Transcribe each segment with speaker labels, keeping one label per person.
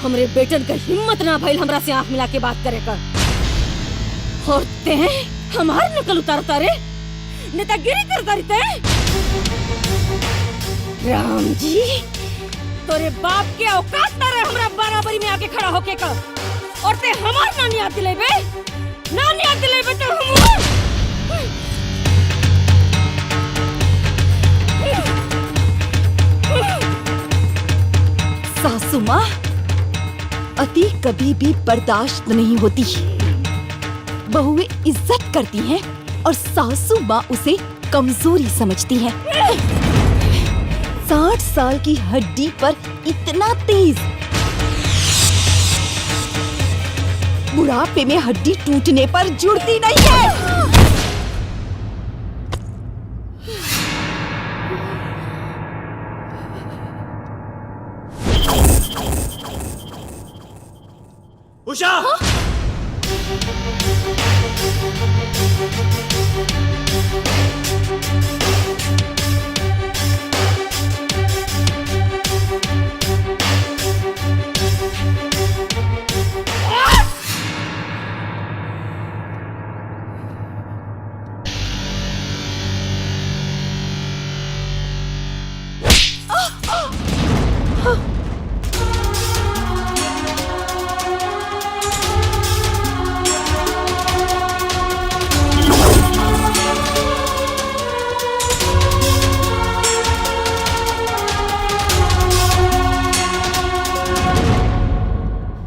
Speaker 1: हमरे बेटन का हिम्मत ना भइल हमरा से आंख मिला के बात करे का। होते हैं हमार नकल उतारता रे, नेतागिरी करता रहते हैं। राम जी, तोरे बाप के औकात ना रहे हमरा बराबरी में आके खड़ा होके का। और ते हमार नानी याद दिलेबे, नानी याद दिलेबे तो हम
Speaker 2: सासू माँ, अति कभी भी बर्दाश्त नहीं होती। बहुएं इज्जत करती हैं और सासू माँ उसे कमजोरी समझती हैं। 60 साल की हड्डी पर इतना तेज, बुढ़ापे में हड्डी टूटने पर जुड़ती नहीं है।
Speaker 3: उषा!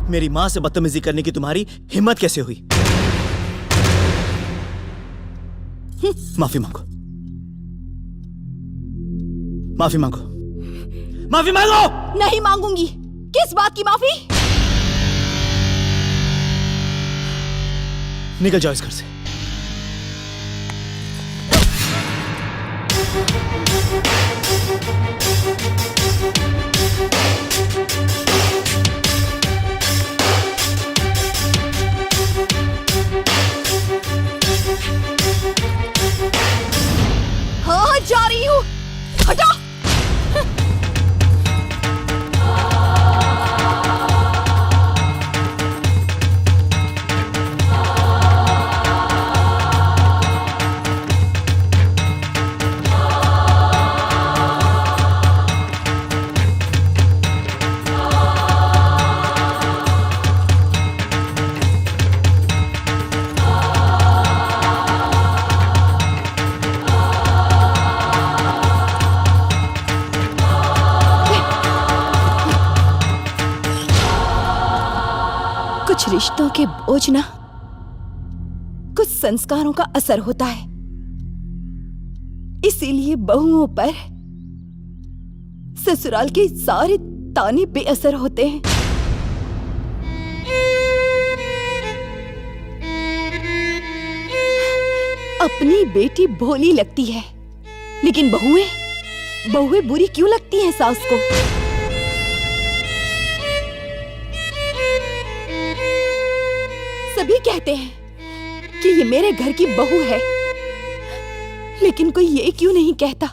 Speaker 3: मेरी मां से बदतमीजी करने की तुम्हारी हिम्मत कैसे हुई? माफी मांगो, माफी मांगो, माफी मांगो।
Speaker 2: नहीं मांगूंगी। किस बात की माफी?
Speaker 3: निकल जाओ इस घर से।
Speaker 2: हाँ, जा रही हूँ। हटो। कुछ रिश्तों के बोझ ना कुछ संस्कारों का असर होता है। इसीलिए बहुओं पर ससुराल के सारे ताने बेअसर होते हैं। अपनी बेटी भोली लगती है, लेकिन बहुएं बुरी क्यों लगती हैं सास को? सभी कहते हैं कि ये मेरे घर की बहू है, लेकिन कोई ये क्यों नहीं कहता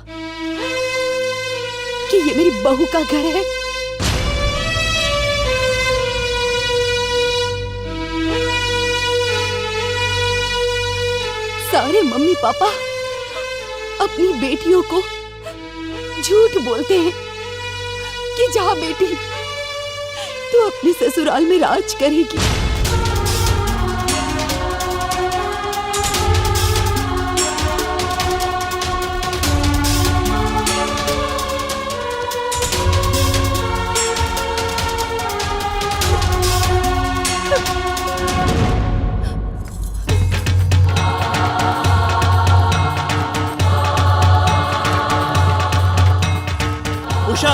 Speaker 2: कि ये मेरी बहू का घर है? सारे मम्मी पापा अपनी बेटियों को झूठ बोलते हैं कि जा बेटी, तू अपने ससुराल में राज करेगी।
Speaker 3: उषा!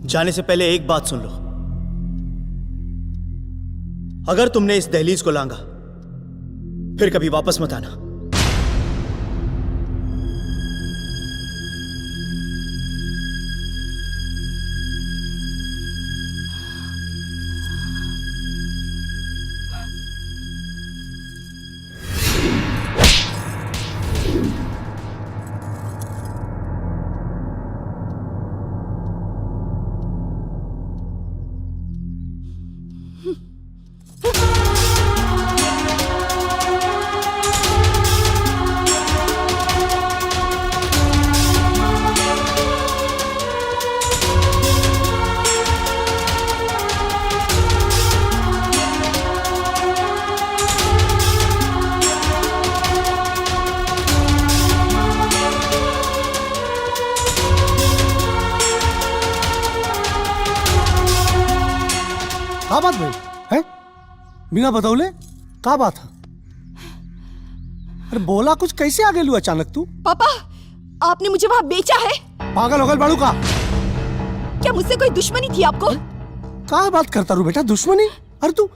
Speaker 3: जाने से पहले एक बात सुन लो। अगर तुमने इस दहलीज को लांगा, फिर कभी वापस मत आना।
Speaker 4: का बात भाई है? बिना बतौले का बात है? अरे बोला कुछ, कैसे आ गेलू अचानक तू?
Speaker 2: पापा, आपने मुझे वहाँ बेचा है?
Speaker 4: पागल हो गल बाड़ू का?
Speaker 2: क्या मुझसे कोई दुश्मनी थी आपको?
Speaker 4: का बात करता रू बेटा, दुश्मनी? अरे तू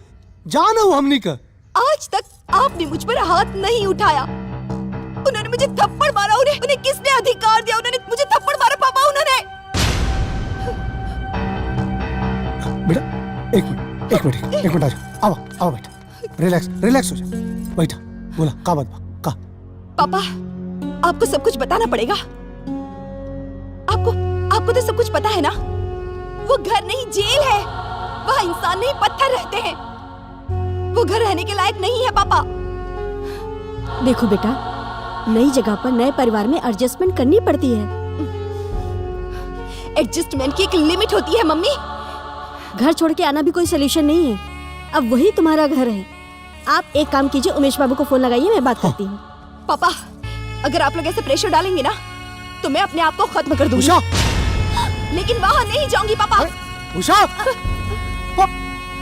Speaker 4: जान हो हमनी का।
Speaker 2: आज तक आपने मुझ पर हाथ नहीं उठाया। उन्होंने मुझे थप्पड़ मारा। उन्हें किसने अधिकार दिया? उन्होंने मुझे थप्पड़ मारा पापा, उन्होंने।
Speaker 4: बेटा एक मिनट आ जाओ। आओ बेटा, रिलैक्स हो जा। बैठा, बोला का बात का?
Speaker 2: पापा, आपको सब कुछ बताना पड़ेगा। आपको तो सब कुछ पता है ना? वो घर नहीं, जेल है। वहाँ इंसान नहीं, पत्थर रहते हैं। वो घर रहने के लायक नहीं है पापा।
Speaker 1: देखो बेटा, नई जगह पर नए परिवार में एडजस्टमेंट करनी पड़ती है।
Speaker 2: एडजस्टमेंट की एक लिमिट होती है मम्मी।
Speaker 1: घर छोड़ के आना भी कोई सोल्यूशन नहीं है। अब वही तुम्हारा घर है। आप एक काम कीजिए, उमेश बाबू को फोन लगाइए, मैं बात करती हूँ।
Speaker 2: पापा, अगर आप लोग ऐसे प्रेशर डालेंगे ना तो मैं अपने आप को खत्म कर दूंगी।
Speaker 4: उषा!
Speaker 2: लेकिन वहाँ नहीं जाऊंगी पापा।
Speaker 4: उषा!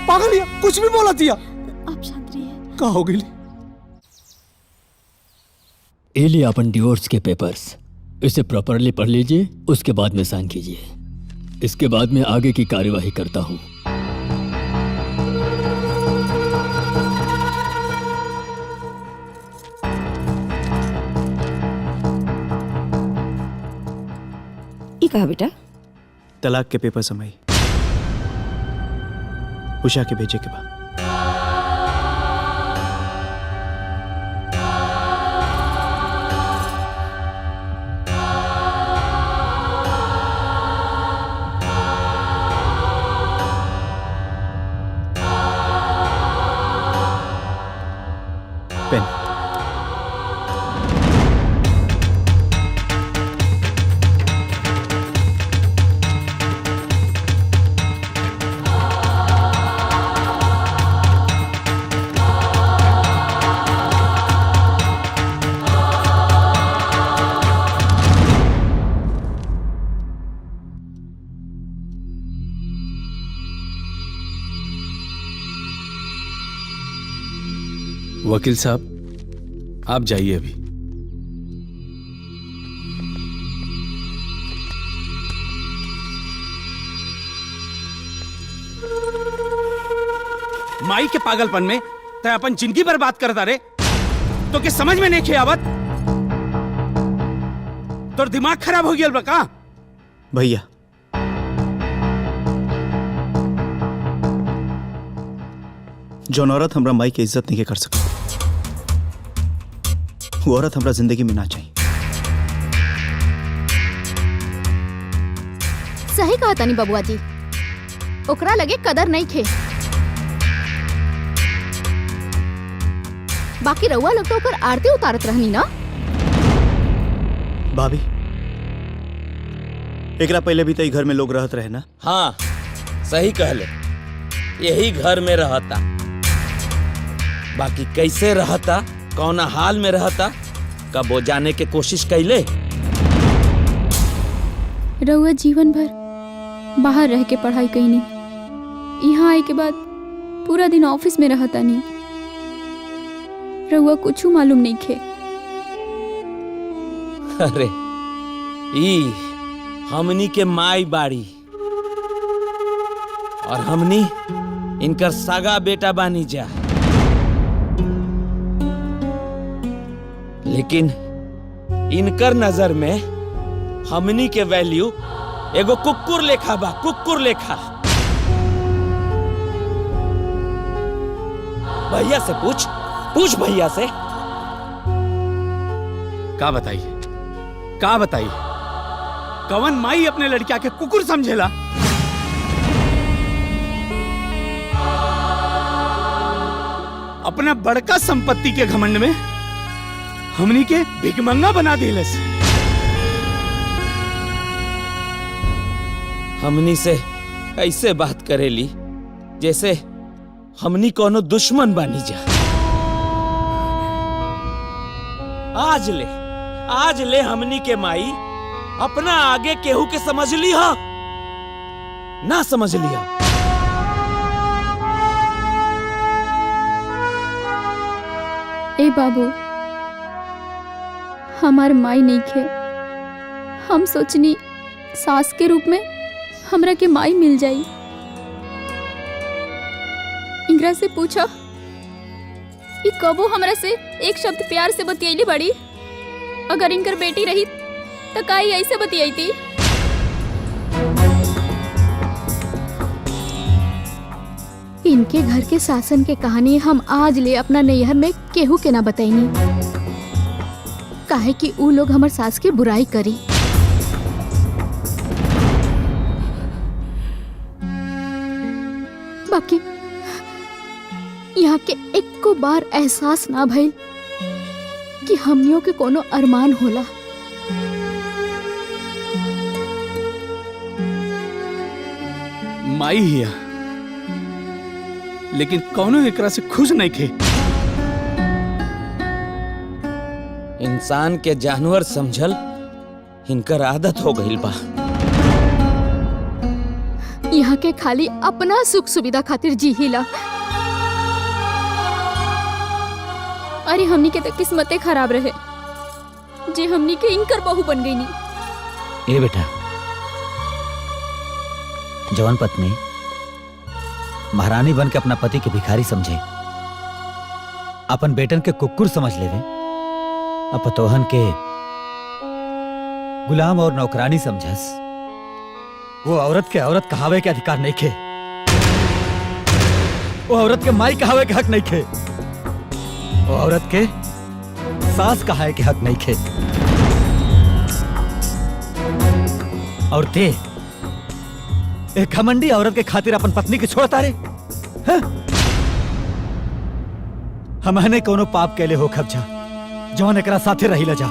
Speaker 4: पागल है, कुछ भी बोला दिया।
Speaker 1: आप शांत रहिए।
Speaker 4: का हो गई?
Speaker 5: ये लिए अपन डिवोर्स के पेपर्स, इसे प्रॉपरली पढ़ लीजिए, उसके बाद में साइन कीजिए। इसके बाद मैं आगे की कार्यवाही करता हूँ।
Speaker 1: ये कहा बेटा?
Speaker 3: तलाक के पेपर समाई उषा के भेजे के बाद। पेन।
Speaker 6: वकील साहब, आप जाइए अभी।
Speaker 7: माई के पागलपन में तय अपन जिंदगी बर्बाद करता रे। तो क्या समझ में नहीं खे आवत? तो दिमाग खराब हो गया का?
Speaker 3: भैया, जौन औरत हमरा माई के इज्जत नहीं कर सकती, वो औरत हमरा जिंदगी में ना चाहिए।
Speaker 8: सही कहा तानी बबुआ जी, ओकरा लगे कदर नहीं खे। बाकी रउआ लोग तो ओकर आरती उतारत रहनी ना।
Speaker 3: भाभी, एकरा पहले भी तई घर में लोग रहत रहे ना?
Speaker 9: हाँ, सही कहले, यही घर में रहता। बाकी कैसे रहता, कौना हाल में रहता, कब वो जाने के कोशिश कैले।
Speaker 8: रउआ जीवन भर बाहर रह के पढ़ाई कईनी, यहाँ आए के बाद पूरा दिन ऑफिस में रहता नहीं। रउआ कुछ मालूम नहीं खे।
Speaker 9: अरे ई हमनी के माई बाड़ी और हमनी इनकर सगा बेटा बानी जा। लेकिन इनकर नजर में हमनी के वैल्यू एगो कुकुर लेखा बा, कुकुर लेखा। भैया से पूछ भैया से।
Speaker 7: का बताइए कवन माई अपने लड़किया के कुकुर समझेला? अपना बड़का संपत्ति के घमंड में हमनी के भिखमंगा बना दिलस।
Speaker 9: हमनी से ऐसे बात करेली जैसे हमनी कोनो दुश्मन बानी जा। आज ले हमनी के माई अपना आगे केहू के समझ ली हा ना समझ लिया।
Speaker 8: ए बाबू, हमार माई नहीं खे। हम सोचनी सास के रूप में हमरा के माई मिल जाई। इंगरा से पूछो कि कबो हमरा से एक शब्द प्यार से बतियैली बड़ी। अगर इनकर बेटी रही तो काई ऐसे बतियाई थी।
Speaker 2: इनके घर के शासन के कहानी हम आज ले अपना नैहर में केहू के ना बताईनी, काहे कि ऊ लोग हमर सास के बुराई करी। बाकी यहाँ के एको बार एहसास ना भइल कि हमनियों के कोनो अरमान होला।
Speaker 7: माई हिया, लेकिन कौनो एकरा से खुश नहीं थे।
Speaker 9: इंसान के जानवर समझल इनकर आदत हो गई बा।
Speaker 2: यहाँ के खाली अपना सुख सुविधा खातिर जी हिला।
Speaker 8: अरे हमनी के तो किस्मते खराब रहे जे हमनी के इनकर बहू बन गई नी।
Speaker 10: ए बेटा, जवान पत्नी महारानी बन के अपना पति के भिखारी समझे, अपन बेटन के कुकुर समझ लेवे, अब पतोहन के गुलाम और नौकरानी समझस। वो औरत के औरत कहावे के अधिकार नहीं खे। वो औरत के माई कहावे के हक नहीं खे। वो औरत के सास कहावे के हक नहीं खे। और ते एक घमंडी औरत के खातिर अपन पत्नी के छोड़ता रे। हमने कोनो पाप कैले हो खबजा जवान एकरा साथे रही ला जा।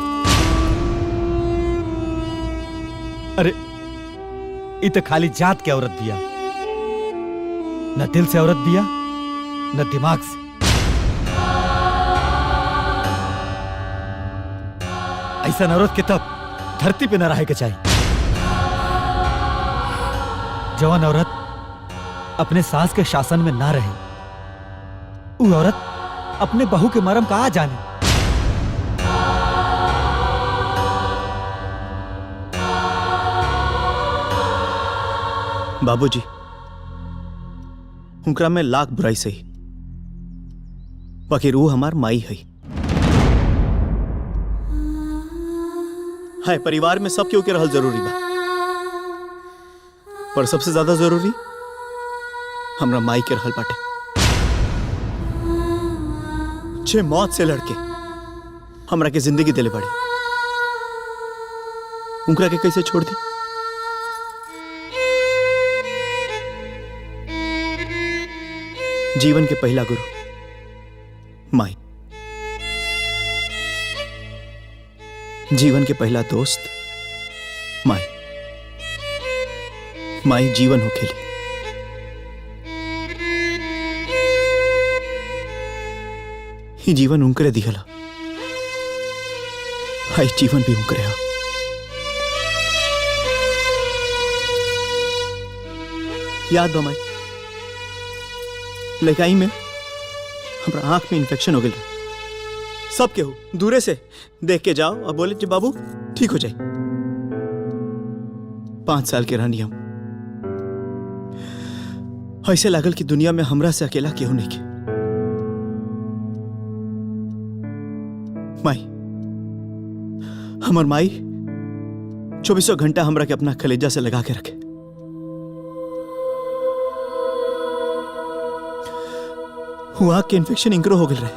Speaker 10: अरे इत खाली जात के औरत दिया, न दिल से औरत दिया न दिमाग से। ऐसा औरत के तब धरती पे न रहे के चाहिए। जवान औरत अपने सास के शासन में ना रहे, वो औरत अपने बहू के मरम कहाँ जाने।
Speaker 3: बाबूजी, उनकरा में लाख बुराई सही, बाकी रूह हमार माई है। हाय, परिवार में सब केहू के रहल जरूरी बा, पर सबसे ज्यादा जरूरी हमरा माई के रहल बाटे। जे मौत से लड़के हमरा के जिंदगी दिले बड़ी, उनकरा के कैसे छोड़ दी। जीवन के पहला गुरु माई, जीवन के पहला दोस्त माई। माई जीवन हो खेली। ही जीवन उनकरे दिखला, हाई जीवन भी उनकरे हा। याद बा माई, लेकाई में हमरा आंख में इन्फेक्शन हो गई। सब केहू दूरे से देख के जाओ और बोले जी बाबू ठीक हो जाए। 5 साल के रानी हम, ऐसे लागल कि दुनिया में हमरा से अकेला केहू नहीं के। माई, हमर माई 24 घंटा हमरा के अपना कलेजा से लगा के रखे। हुआ के इन्फेक्शन इंकरो हो गल रहे,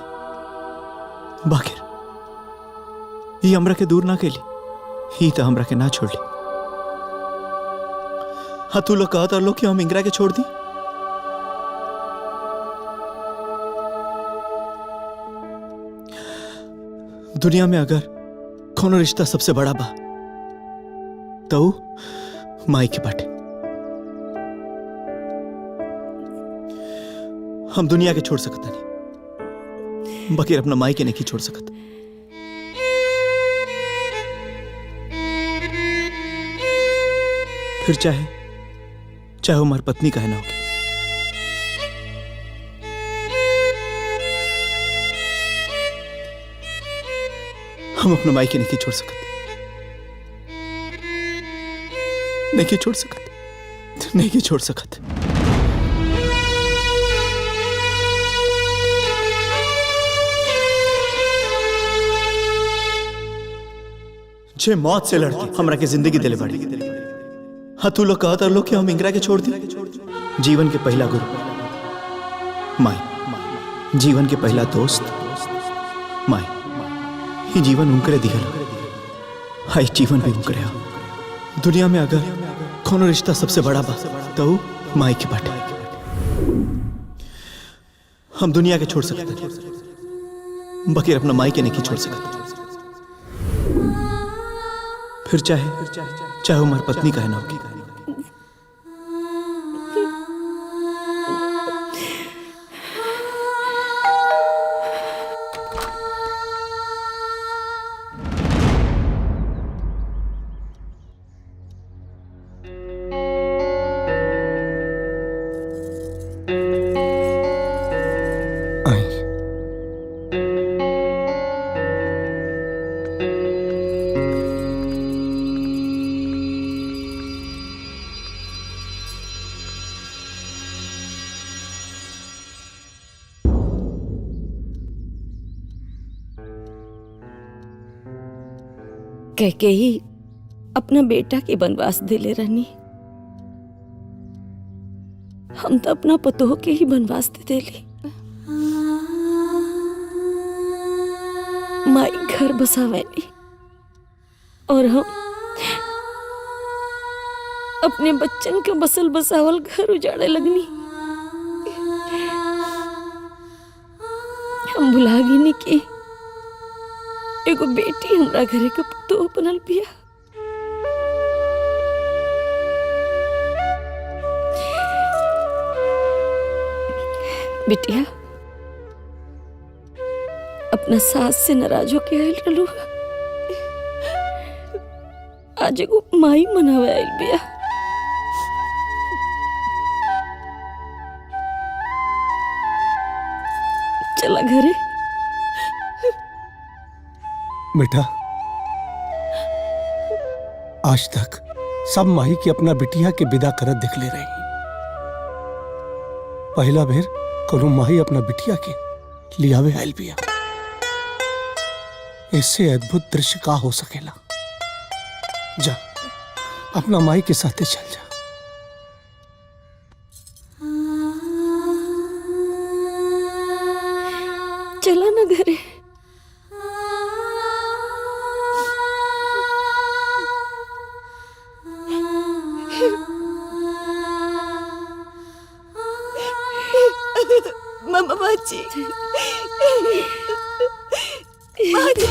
Speaker 3: बाकिर ये हमरा के दूर ना कैली, ही तो हमरा के ना छोड़ ली। हाँ, तू लोग कहता लोग कि हम इंगरा के छोड़ दी। दुनिया में अगर कोनो रिश्ता सबसे बड़ा बा तो माई के बाटे। हम दुनिया के छोड़ सकता नहीं, बाकी अपना माई के नहीं छोड़ सकता। फिर चाहे वो हमारी पत्नी का है ना होगी। हम अपना माई के नहीं छोड़ सकते, नहीं छोड़ सकते, नहीं छोड़ सकते। जे मौत से लड़के हमरा के जिंदगी दिले बाड़ी। हाँ तू लोग कहता लोग कि हम इंगरा के छोड़ दी। जीवन के पहला गुरु माई, जीवन के पहला दोस्त माई। ही जीवन उनकरे दिखल, हाई जीवन भी उनकरे। दुनिया में अगर कोनो रिश्ता सबसे बड़ा बा तो माई के बाटे। हम दुनिया के छोड़ सकते, बकीर अपना माई के नहीं छोड़ सकते। फिर चाहे हमारी पत्नी का है ना होगी।
Speaker 1: कह ही अपना बेटा के वनवास दिले रहनी। हम तो अपना पतोह के ही वनवास दे देली। माई घर बसावेली और हम अपने बच्चन के बसल बसावल घर उजाड़े लगनी। हम भुला गई कि एगो बेटी हमरा घरे के पुतोह बनल बिया। बिटिया अपना सास से नाराज होके आयल रहलू, आज एगो माई मनावे आयल बिया। चला घरे।
Speaker 4: बेटा आज तक सब माही की अपना बिटिया के विदा करत दिख ले रही। पहला बेर कोनो माही अपना बिटिया के लियावे आयल बिया। इससे अद्भुत दृश्य का हो सकेला। जा अपना माई के साथे चल जा।
Speaker 1: चला ना घरे।
Speaker 2: मामा बाजी, बाजी।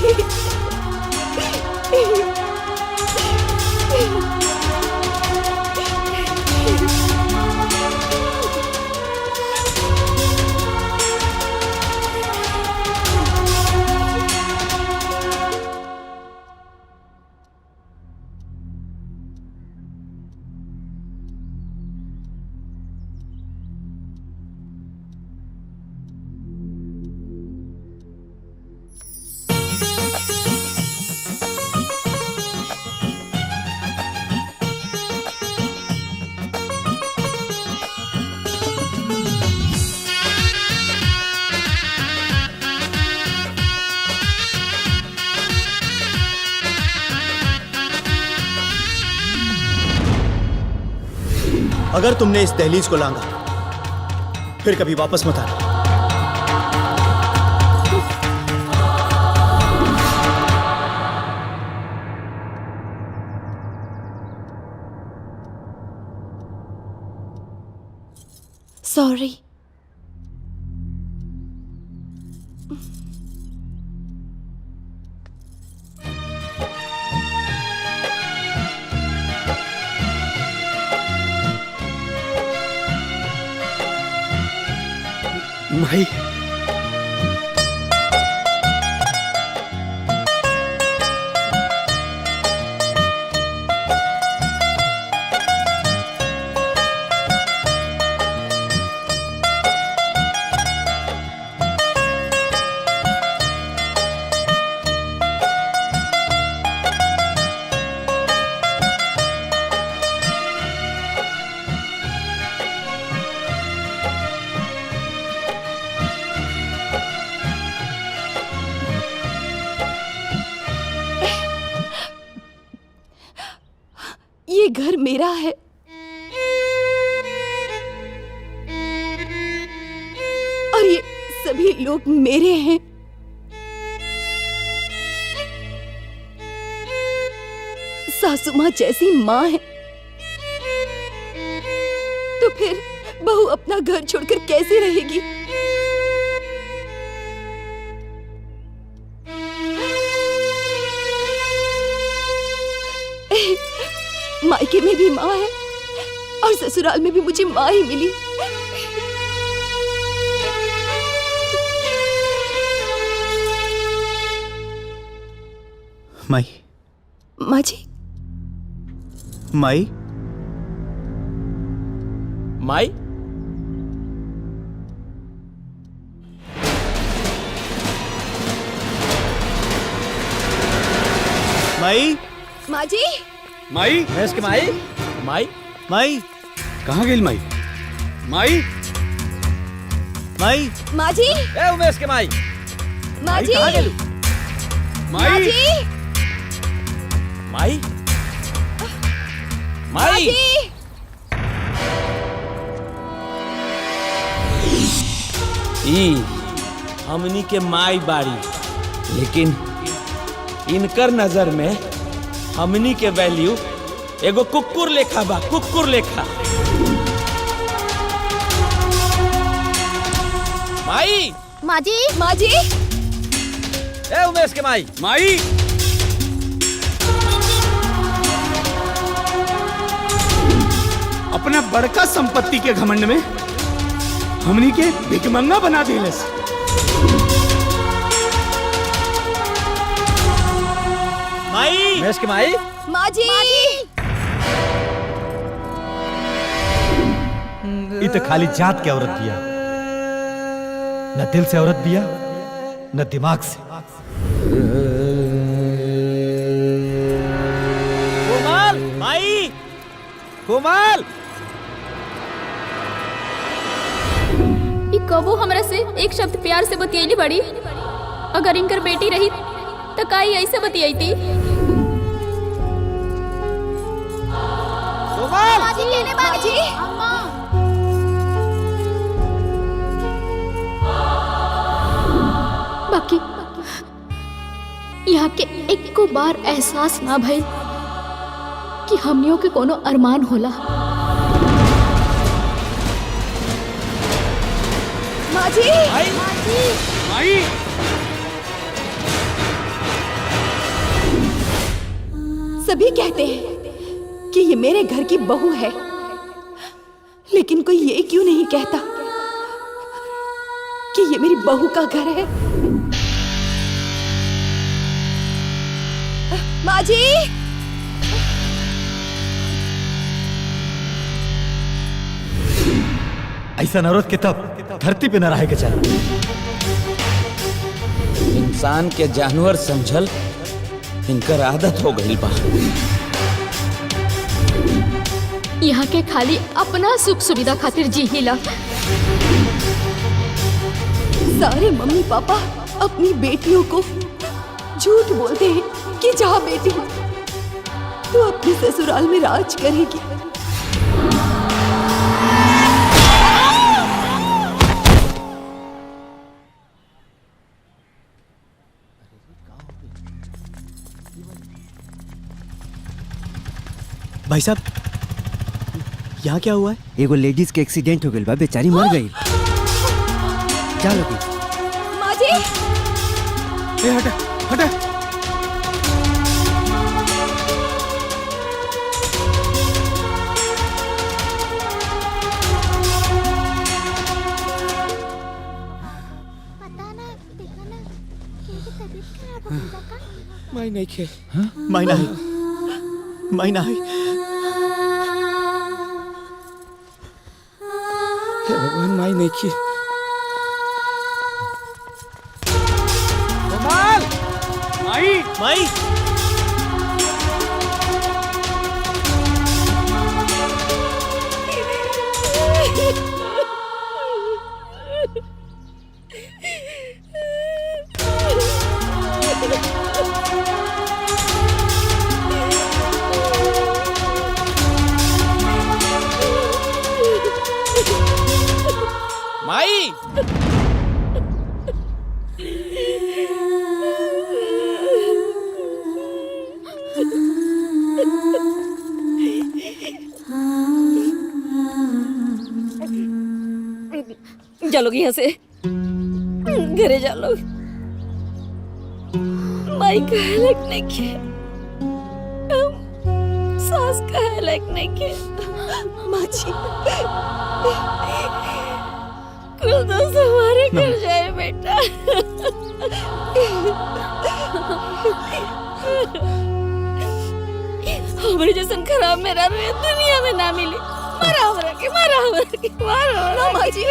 Speaker 3: अगर तुमने इस दहलीज को लांगा फिर कभी वापस मत आना।
Speaker 2: सॉरी।
Speaker 7: माही
Speaker 2: घर मेरा है। और ये सभी लोग मेरे हैं। सासू माँ जैसी माँ है, तो फिर बहू अपना घर छोड़कर कैसे रहेगी? मायके में भी माँ है और ससुराल में भी मुझे माँ ही मिली।
Speaker 3: माई,
Speaker 2: माँ जी।
Speaker 3: माई,
Speaker 9: माई,
Speaker 3: माई,
Speaker 2: माँ जी।
Speaker 7: माई,
Speaker 10: के माई,
Speaker 9: माई,
Speaker 3: माई,
Speaker 7: कहाँ गई माई? माई,
Speaker 3: माई,
Speaker 2: माँ जी।
Speaker 10: ए उमेश के माई,
Speaker 2: माँ जी। माँ
Speaker 7: माई,
Speaker 2: जी।
Speaker 9: माई,
Speaker 2: माँ
Speaker 9: माई,
Speaker 2: जी।
Speaker 9: ई हमनी के माई बाड़ी, लेकिन इनकर नजर में हमनी के वैल्यू एगो कुकुर लेखा बा, कुकुर लेखा। माई,
Speaker 2: माँ जी। माँ जी।
Speaker 10: ए उमेश के माई,
Speaker 7: माई, अपना बड़का संपत्ति के घमंड में हमनी के भिकमंगा बना दिलस।
Speaker 3: माई,
Speaker 10: उमेश के माई,
Speaker 2: माँ जी।
Speaker 10: ये तो खाली जात के औरत दिया, न दिल से औरत दिया न दिमाग से। कोमल,
Speaker 3: माई,
Speaker 10: कोमल,
Speaker 8: ई कबो हमरा से एक शब्द प्यार से बतियैली बड़ी। अगर इनकर बेटी रही तो काई ऐसे बतियैती?
Speaker 10: कोमल,
Speaker 2: माँ जी। माँ जी।
Speaker 8: बाकी यहाँ के एक को बार एहसास ना भइल कि हमनियों के कोनो अरमान होला।
Speaker 2: माँ जी।
Speaker 7: माई,
Speaker 2: सभी कहते हैं कि ये मेरे घर की बहू है, लेकिन कोई ये क्यों नहीं कहता कि ये मेरी बहू का घर है? माँ जी।
Speaker 10: ऐसा औरत के तब धरती पे न रहे के चला।
Speaker 9: इंसान के जानवर समझल इनकर आदत हो गई बा।
Speaker 8: यहाँ के खाली अपना सुख सुविधा खातिर जी हिला।
Speaker 2: सारे मम्मी पापा अपनी बेटियों को झूठ बोलते हैं कि जा बेटी, तू अपने ससुराल में राज करेगी।
Speaker 3: भाई साहब, यहाँ क्या हुआ है?
Speaker 11: एगो लेडीज के एक्सीडेंट हो गइल बा, बेचारी मर गई। चलो
Speaker 2: माँ जी।
Speaker 7: ए हटा, हटा।
Speaker 9: माई नहीं खे,
Speaker 3: माई नहीं, माई नहीं।
Speaker 9: हे भगवान, माई नहीं खे।
Speaker 10: कोमल,
Speaker 7: माई,
Speaker 3: माई,
Speaker 1: चलोगे यहाँ से, घरे जा लोग। माई कहे लायक नहीं के, सास कहे लायक नहीं के।
Speaker 2: माँ जी
Speaker 1: कुल दोस्त हमारे घर जाए बेटा। हमारे जैसन खराब मेरा रोए दुनिया में ना मिली। मारा हमरा के, मारा हमरा के, मारा हमरा
Speaker 2: माँ जी।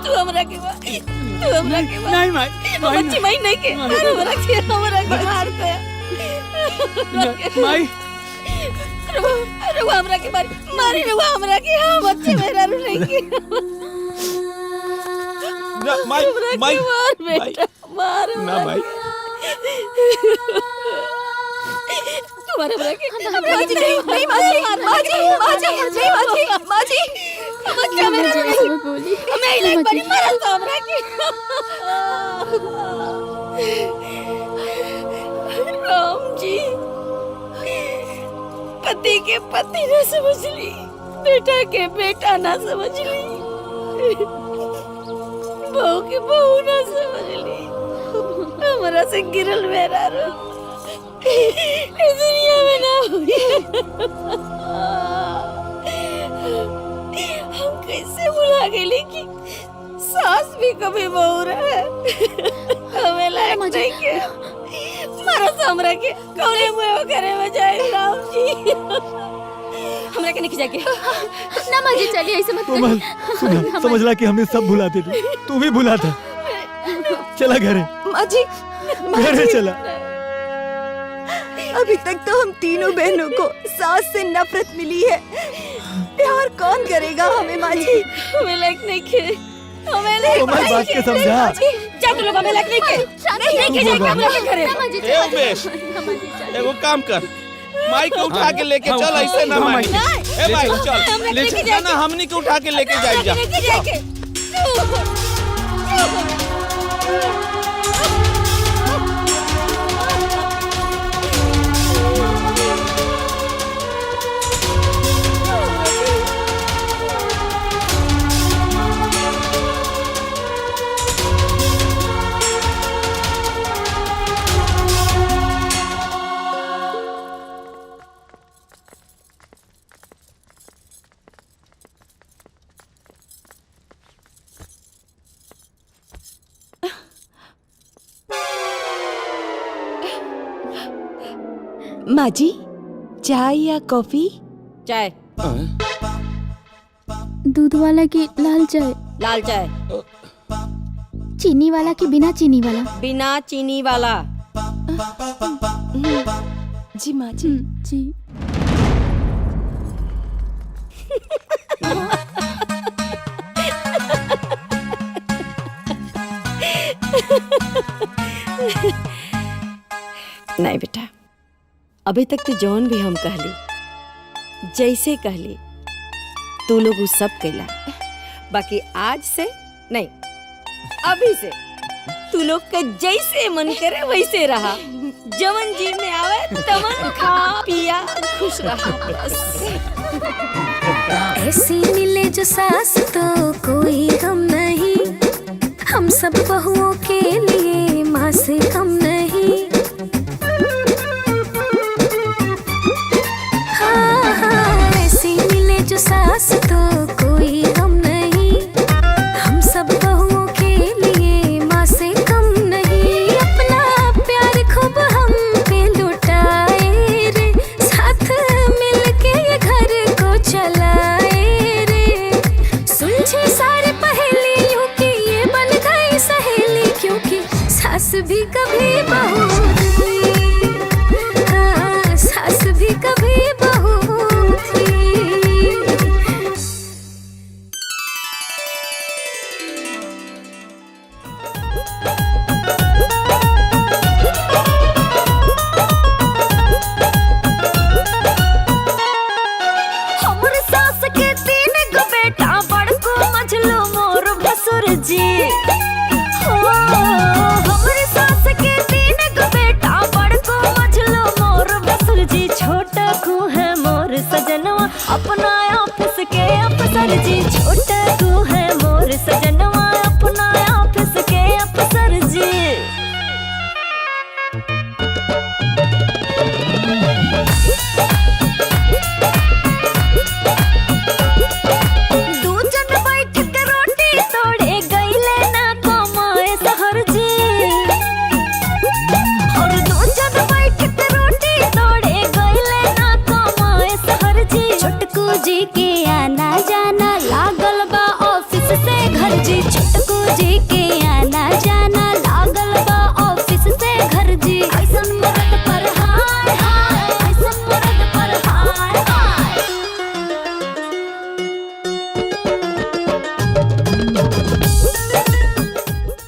Speaker 1: तू हमरा के मार, तू हमरा के मार।
Speaker 7: नहीं माई, माई
Speaker 1: बच्ची माई नहीं के, मार हमरा के, हमरा के मार दे।
Speaker 7: माई
Speaker 1: रुआ हमरा के मारी, मारी रुआ हमरा के। हाँ बच्चे मेरा रू नहीं के।
Speaker 9: माई माई
Speaker 1: मार बेटा, मार
Speaker 9: ना भाई।
Speaker 1: तुम्हारे हमरा के
Speaker 2: माँ जी नहीं, नहीं माँ जी, माँ जी, माँ जी, नहीं माँ जी, माँ जी।
Speaker 1: बच्चा मेरा रू नहीं
Speaker 8: बोली
Speaker 1: मैं इलाज बड़ी मारा तो हमरा के। राम जी, पति के पति ना समझ ली, बेटा के बेटा ना समझ ली, बहू के बहू ना समझ ली। हमारा से गिरल मेरा रो इस दुनिया में ना हुई। हम कैसे भुला गए कि सास भी कभी बहू रहे। हमें लायक नहीं के मारा हमरा के कौने मुँह करे में जाए। राम जी हमरा के नहीं जाके
Speaker 8: ना माँ जी, चलिए ऐसे मत
Speaker 3: कोमल सुना, समझला कि हमें सब भुलाते थे, तू भी भुला था। चला घरे,
Speaker 2: माँ जी, माँ
Speaker 3: घरे
Speaker 2: जी।
Speaker 3: चला।
Speaker 2: अभी तक तो हम तीनों बहनों को सास से नफरत मिली है। प्यार कौन करेगा हमें माँ जी?
Speaker 1: हमें लायक नहीं के, हमें लायक
Speaker 3: कोमल बात के समझा।
Speaker 1: जा तू लोग हमें लायक नहीं के, नहीं जाएगा हम लोग घरे।
Speaker 9: ए उमेश, एगो काम कर, माई को उठा के लेके चल। ऐसे ना माई। ए भाई चल, ले चल ना, हमनी को उठा के लेके जाए जा।
Speaker 2: माँ जी, चाय या कॉफी?
Speaker 1: चाय।
Speaker 8: दूध वाला की लाल चाय?
Speaker 1: लाल चाय।
Speaker 8: चीनी वाला की बिना चीनी वाला?
Speaker 1: बिना चीनी वाला।
Speaker 2: जी माँ जी।
Speaker 8: जी।
Speaker 1: नहीं बेटा, अभी तक तो जौन भी हम कहली, जैसे कहली तू लोग उस सब कहला। बाकी आज से नहीं, अभी से तू लोग का जैसे मन करे वैसे रहा। जवन जी में आवे तवन खा पिया खुश रहा बस।
Speaker 12: ऐसी मिले जो सास तो कोई गम नहीं, हम सब बहुओं के लिए माँ से कम नहीं। हाँ हाँ, ऐसी मिले जो सास तो कोई गम नहीं, हम सब बहुओं के लिए माँ से कम नहीं। अपना प्यार खूब हम पे लुटाए रे, साथ मिलके ये घर को चलाए रे। सुलझे सारे पहेलियों की ये बन गई सहेली, क्योंकि सास भी कभी बहू थी। हाँ, सास भी कभी बहू थी।
Speaker 1: हमर सास के तीन गो बेटा, बड़को मझलो मोर भसुर जी। हो हमर सास के तीन गो बेटा,
Speaker 12: जी छोट